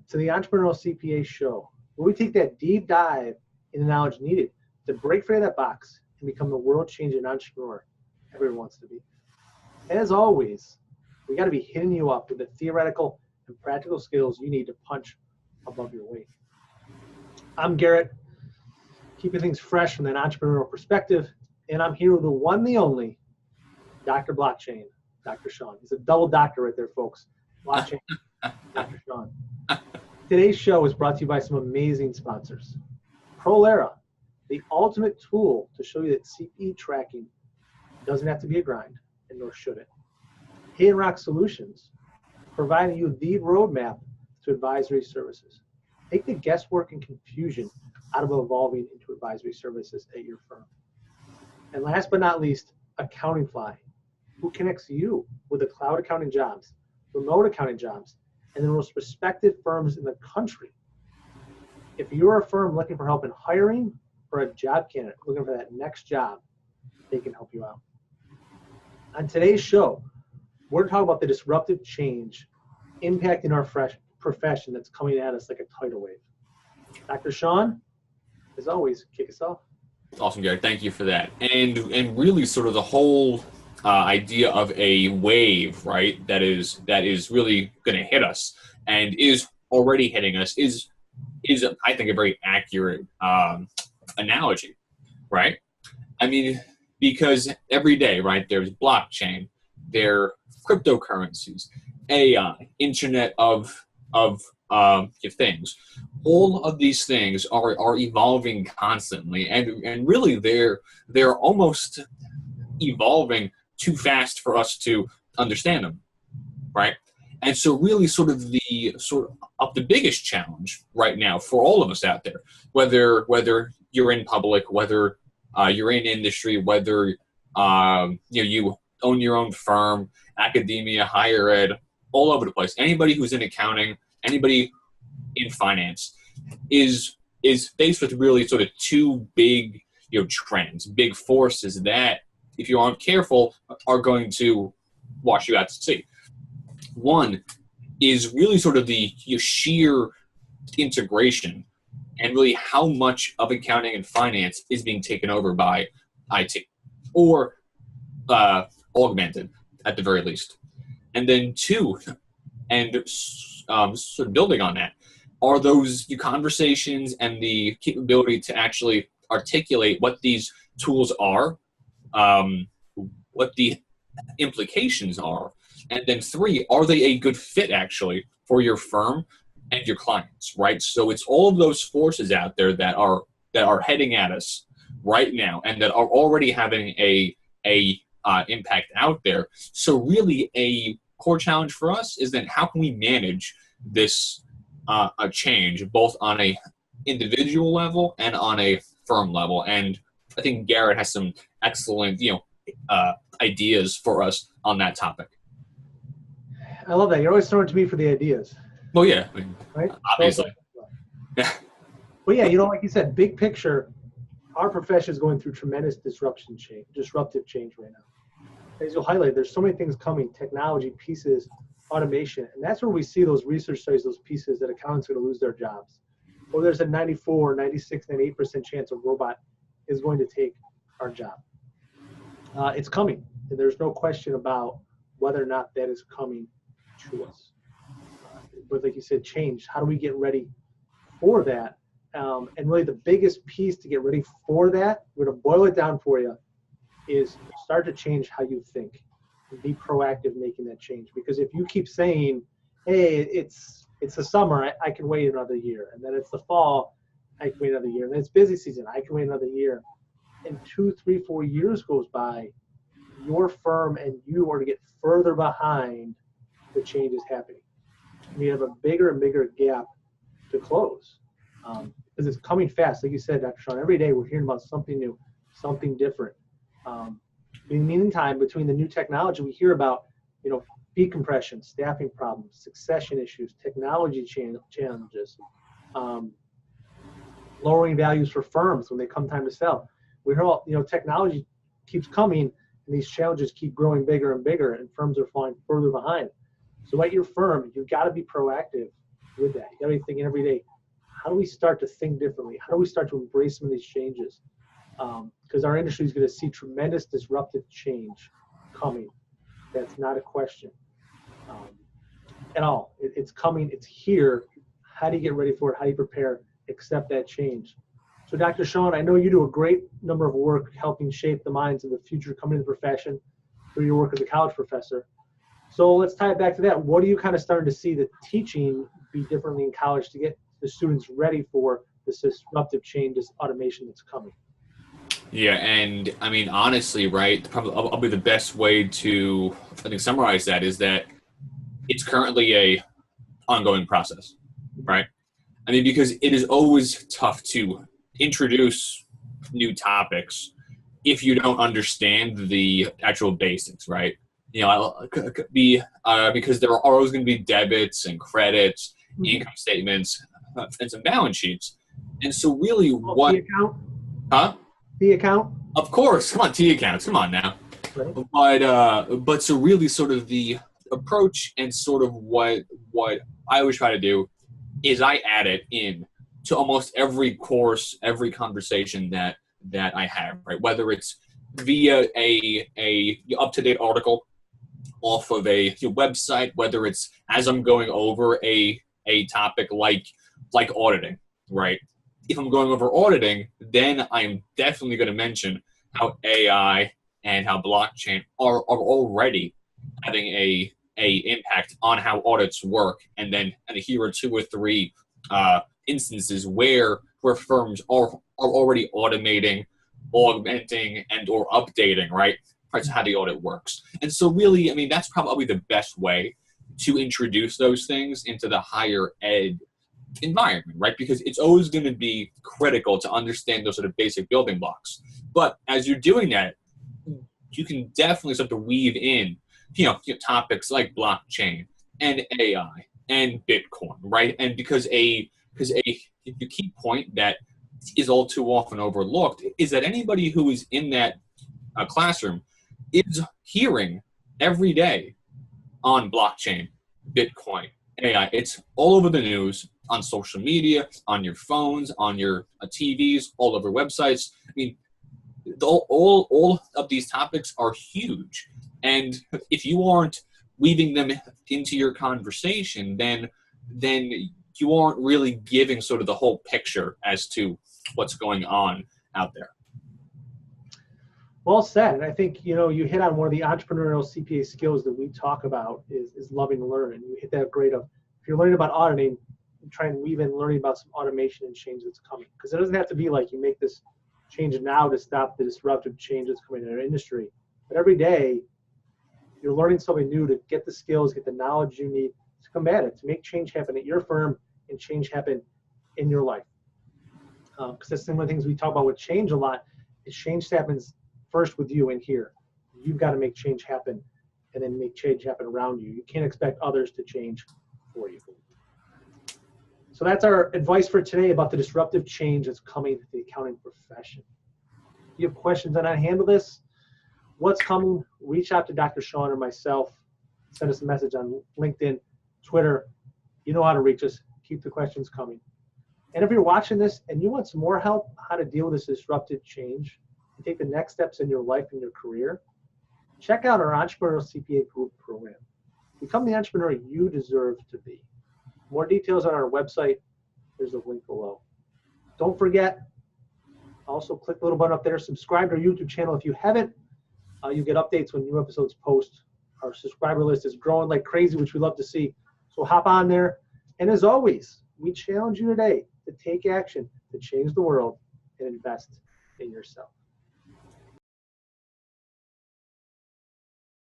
to the Entrepreneurial CPA Show, where we take that deep dive in the knowledge needed to break free of that box and become the world-changing entrepreneur everyone wants to be. As always, we got to be hitting you up with the theoretical and practical skills you need to punch above your weight. I'm Garrett, keeping things fresh from an entrepreneurial perspective, and I'm here with the one, the only, Dr. Blockchain, Dr. Sean. He's a double doctor right there, folks. Blockchain, Dr. Sean. Today's show is brought to you by some amazing sponsors. Prolera, the ultimate tool to show you that CPE tracking doesn't have to be a grind, and nor should it. Hidden Rock Solutions, providing you the roadmap to advisory services. Take the guesswork and confusion out of evolving into advisory services at your firm. And last but not least, Accounting Fly, who connects you with the cloud accounting jobs, remote accounting jobs, and the most respected firms in the country. If you're a firm looking for help in hiring or a job candidate looking for that next job, they can help you out. On today's show, we're talking about the disruptive change impacting our profession that's coming at us like a tidal wave. Dr. Sean, as always, kick us off. Awesome, Gary. Thank you for that. And really sort of the whole idea of a wave, right, that is really going to hit us and is already hitting us is I think a very accurate analogy, right? I mean, because every day, right, there's blockchain, there are cryptocurrencies, AI, Internet of things. All of these things are evolving constantly, and really they're almost evolving too fast for us to understand them, right? And so really sort of the biggest challenge right now for all of us out there, whether you're in public, whether you're in industry, whether you own your own firm, academia, higher ed, all over the place. Anybody who's in accounting, anybody in finance is faced with really sort of two big trends, big forces that, if you aren't careful, are going to wash you out to sea. One is really sort of the sheer integration and really how much of accounting and finance is being taken over by IT or augmented at the very least. And then two, and sort of building on that, are those conversations and the capability to actually articulate what these tools are, what the implications are, and then three, are they a good fit actually for your firm and your clients, right? So it's all of those forces out there that are heading at us right now and that are already having a impact out there. So really a core challenge for us is then how can we manage this a change both on a individual level and on a firm level. And I think Garrett has some excellent ideas for us on that topic. I love that. You're always throwing to me for the ideas. Well, yeah, right? Obviously. Yeah. Well, yeah, like you said, big picture, our profession is going through tremendous disruptive change right now. As you'll highlight, there's so many things coming, technology, pieces, automation, and that's where we see those research studies, those pieces that accountants are going to lose their jobs. Or there's a 94, 96, 98% chance a robot is going to take our job. It's coming, and there's no question about whether or not that is coming to us. But like you said, change. How do we get ready for that? And really the biggest piece to get ready for that, we're going to boil it down for you, is start to change how you think and be proactive making that change. Because if you keep saying, hey, it's the summer, I can wait another year. And then it's the fall, I can wait another year. And then it's busy season, I can wait another year. And 2, 3, 4 years goes by, your firm and you are to get further behind the changes happening. We have a bigger and bigger gap to close because it's coming fast. Like you said, Dr. Sean, every day we're hearing about something new, something different. In the meantime, between the new technology, we hear about, fee compression, staffing problems, succession issues, technology challenges, lowering values for firms when they come time to sell. We hear, technology keeps coming and these challenges keep growing bigger and bigger and firms are falling further behind. So at your firm, you've got to be proactive with that. You got to be thinking every day, how do we start to think differently? How do we start to embrace some of these changes? Because our industry is going to see tremendous disruptive change coming. That's not a question at all. It's coming. It's here. How do you get ready for it? How do you prepare? Accept that change. So Dr. Sean, I know you do a great number of work helping shape the minds of the future coming to the profession through your work as a college professor. So let's tie it back to that. What are you kind of starting to see the teaching be differently in college to get the students ready for this disruptive change, this automation that's coming? Yeah, and I mean, honestly, right, probably the best way to, I think, summarize that is that it's currently a ongoing process, right? I mean, because it is always tough to introduce new topics if you don't understand the actual basics, right? You know, because there are always going to be debits and credits, income statements, and some balance sheets. And so really what... The account? Huh? The account? Of course. Come on, T accounts. Come on now. Right. But so really sort of the approach and sort of what I always try to do is I add it in to almost every course, every conversation that I have, right? Whether it's via a up-to-date article off of a website, whether it's as I'm going over a topic like auditing, right? If I'm going over auditing, then I'm definitely going to mention how AI and how blockchain are already having a impact on how audits work, and here are 2 or 3 instances where firms are already automating, augmenting, and or updating, right? So how the audit works. And so really, I mean, that's probably the best way to introduce those things into the higher ed environment, right? Because it's always going to be critical to understand those sort of basic building blocks. But as you're doing that, you can definitely start to weave in, topics like blockchain and AI and Bitcoin, right? And because a key point that is all too often overlooked is that anybody who is in that classroom is hearing every day on blockchain, Bitcoin, AI. It's all over the news, on social media, on your phones, on your TVs, all over websites. I mean, all of these topics are huge. And if you aren't weaving them into your conversation, then you aren't really giving sort of the whole picture as to what's going on out there. Well said. And I think, you hit on one of the entrepreneurial CPA skills that we talk about is loving to learn. And you hit that great of, if you're learning about auditing, try and weave in learning about some automation and change that's coming. Because it doesn't have to be like you make this change now to stop the disruptive change that's coming in our industry. But every day, you're learning something new to get the skills, get the knowledge you need to combat it, to make change happen at your firm and change happen in your life. Because that's one of the things we talk about with change a lot, is change happens first with you in here. You've got to make change happen and then make change happen around you. You can't expect others to change for you. So that's our advice for today about the disruptive change that's coming to the accounting profession. If you have questions on how to handle this, what's coming, reach out to Dr. Sean or myself. Send us a message on LinkedIn, Twitter. You know how to reach us. Keep the questions coming. And if you're watching this and you want some more help how to deal with this disruptive change and take the next steps in your life and your career, check out our Entrepreneurial CPA Group program. Become the entrepreneur you deserve to be. More details on our website. There's a link below. Don't forget, also click the little button up there. Subscribe to our YouTube channel if you haven't. You get updates when new episodes post. Our subscriber list is growing like crazy, which we love to see. So hop on there. And as always, we challenge you today to take action, to change the world, and invest in yourself.